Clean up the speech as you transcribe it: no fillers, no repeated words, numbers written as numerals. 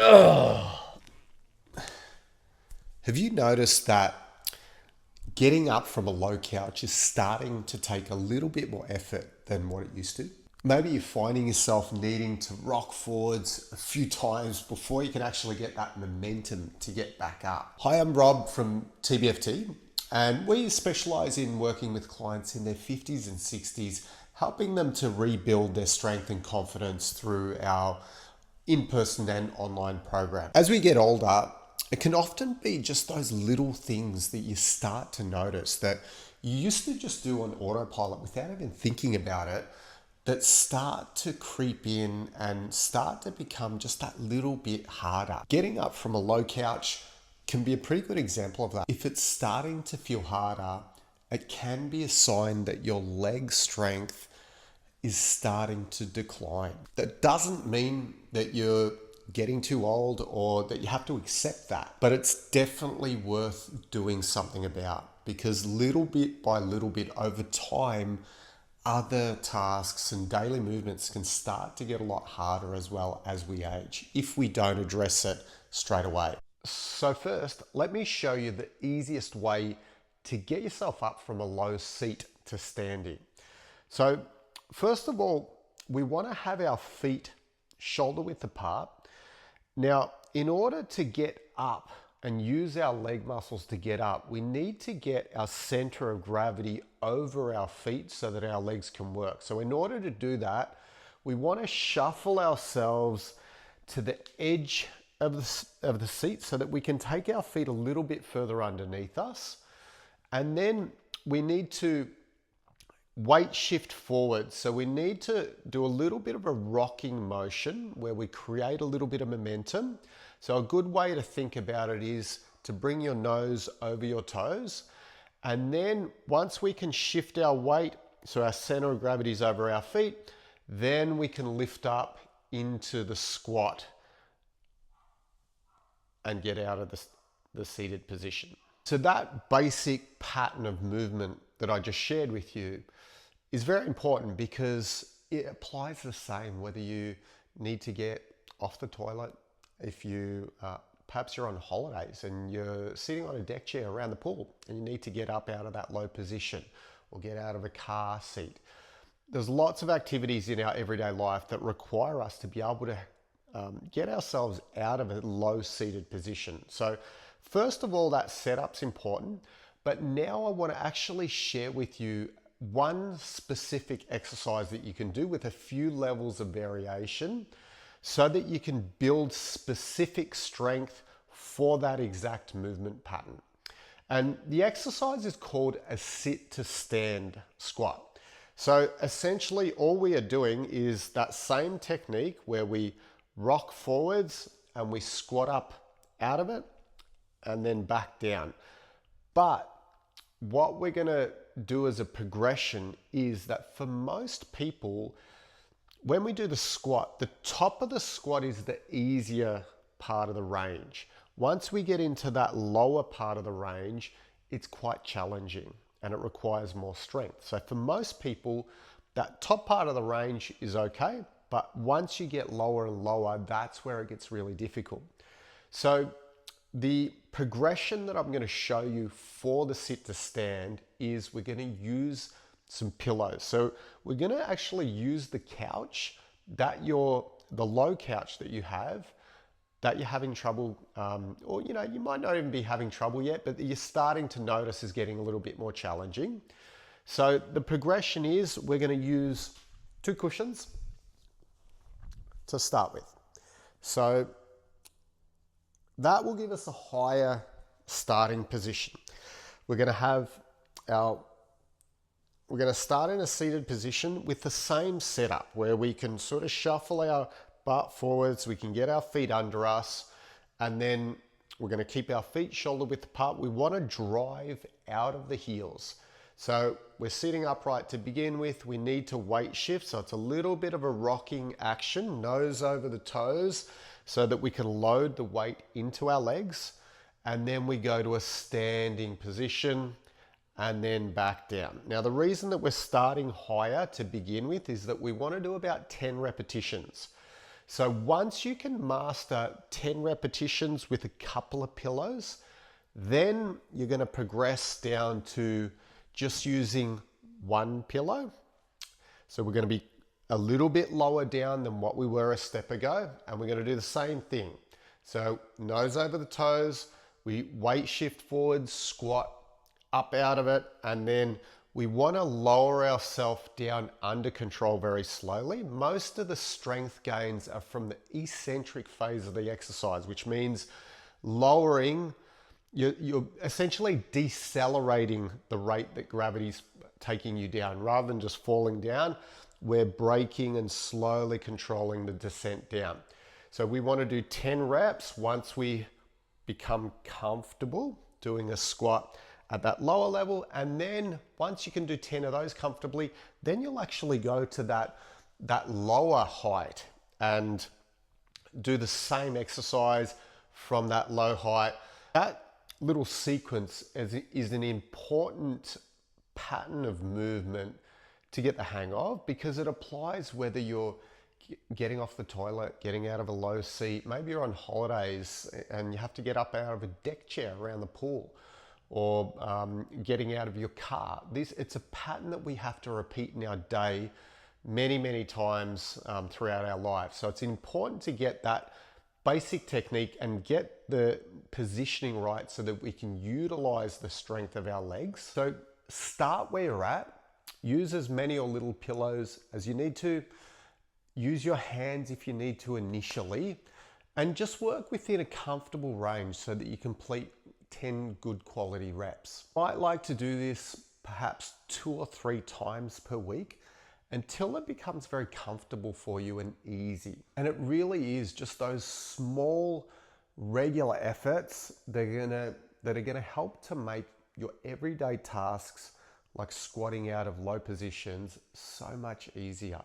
Have you noticed that getting up from a low couch is starting to take a little bit more effort than what it used to? Maybe you're finding yourself needing to rock forwards a few times before you can actually get that momentum to get back up. Hi, I'm Rob from TBFT, and we specialize in working with clients in their 50s and 60s, helping them to rebuild their strength and confidence through our in-person and online program. As we get older, it can often be just those little things that you start to notice that you used to just do on autopilot without even thinking about it, that start to creep in and start to become just that little bit harder. Getting up from a low couch can be a pretty good example of that. If it's starting to feel harder, it can be a sign that your leg strength is starting to decline. That doesn't mean that you're getting too old or that you have to accept that, but it's definitely worth doing something about, because little bit by little bit over time, other tasks and daily movements can start to get a lot harder as well as we age if we don't address it straight away. So first, let me show you the easiest way to get yourself up from a low seat to standing. So first of all, we want to have our feet shoulder width apart. Now, in order to get up and use our leg muscles to get up, we need to get our center of gravity over our feet so that our legs can work. So in order to do that, we want to shuffle ourselves to the edge of the seat so that we can take our feet a little bit further underneath us. And then we need to weight shift forward. So we need to do a little bit of a rocking motion where we create a little bit of momentum. So a good way to think about it is to bring your nose over your toes. And then once we can shift our weight, so our center of gravity is over our feet, then we can lift up into the squat and get out of the seated position. So that basic pattern of movement that I just shared with you is very important, because it applies the same whether you need to get off the toilet, if you perhaps you're on holidays and you're sitting on a deck chair around the pool and you need to get up out of that low position or get out of a car seat. There's lots of activities in our everyday life that require us to be able to get ourselves out of a low seated position. So first of all, that setup's important, but now I want to actually share with you one specific exercise that you can do with a few levels of variation so that you can build specific strength for that exact movement pattern. And the exercise is called a sit to stand squat. So essentially all we are doing is that same technique where we rock forwards and we squat up out of it and then back down. But what we're going to do as a progression is that for most people, when we do the squat, the top of the squat is the easier part of the range. Once we get into that lower part of the range, it's quite challenging and it requires more strength. So for most people, that top part of the range is okay, but once you get lower and lower, that's where it gets really difficult. So the progression that I'm going to show you for the sit to stand is we're going to use some pillows. So we're going to actually use the couch that the low couch that you have, that you're having trouble, or you might not even be having trouble yet, but you're starting to notice is getting a little bit more challenging. So the progression is we're going to use 2 cushions to start with. So that will give us a higher starting position. We're going to start in a seated position with the same setup where we can sort of shuffle our butt forwards, we can get our feet under us, and then we're going to keep our feet shoulder width apart. We want to drive out of the heels. So we're sitting upright to begin with. We need to weight shift. So it's a little bit of a rocking action, nose over the toes, so that we can load the weight into our legs. And then we go to a standing position and then back down. Now, the reason that we're starting higher to begin with is that we want to do about 10 repetitions. So once you can master 10 repetitions with a couple of pillows, then you're going to progress down to just using one pillow. So we're going to be a little bit lower down than what we were a step ago, and we're going to do the same thing. So nose over the toes, we weight shift forwards, squat up out of it, and then we want to lower ourselves down under control very slowly. Most of the strength gains are from the eccentric phase of the exercise, which means lowering, you're essentially decelerating the rate that gravity's taking you down. Rather than just falling down, we're braking and slowly controlling the descent down. So we want to do 10 reps once we become comfortable doing a squat at that lower level. And then once you can do 10 of those comfortably, then you'll actually go to that lower height and do the same exercise from that low height. That little sequence is an important pattern of movement to get the hang of, because it applies whether you're getting off the toilet, getting out of a low seat, maybe you're on holidays and you have to get up out of a deck chair around the pool, or getting out of your car. It's a pattern that we have to repeat in our day many times throughout our life. So it's important to get that basic technique and get the positioning right so that we can utilize the strength of our legs. So start where you're at. Use as many or little pillows as you need to. Use your hands if you need to initially, and just work within a comfortable range so that you complete 10 good quality reps. I like to do this perhaps 2 or 3 times per week until it becomes very comfortable for you and easy. And it really is just those small, regular efforts that are gonna help to make your everyday tasks like squatting out of low positions so much easier.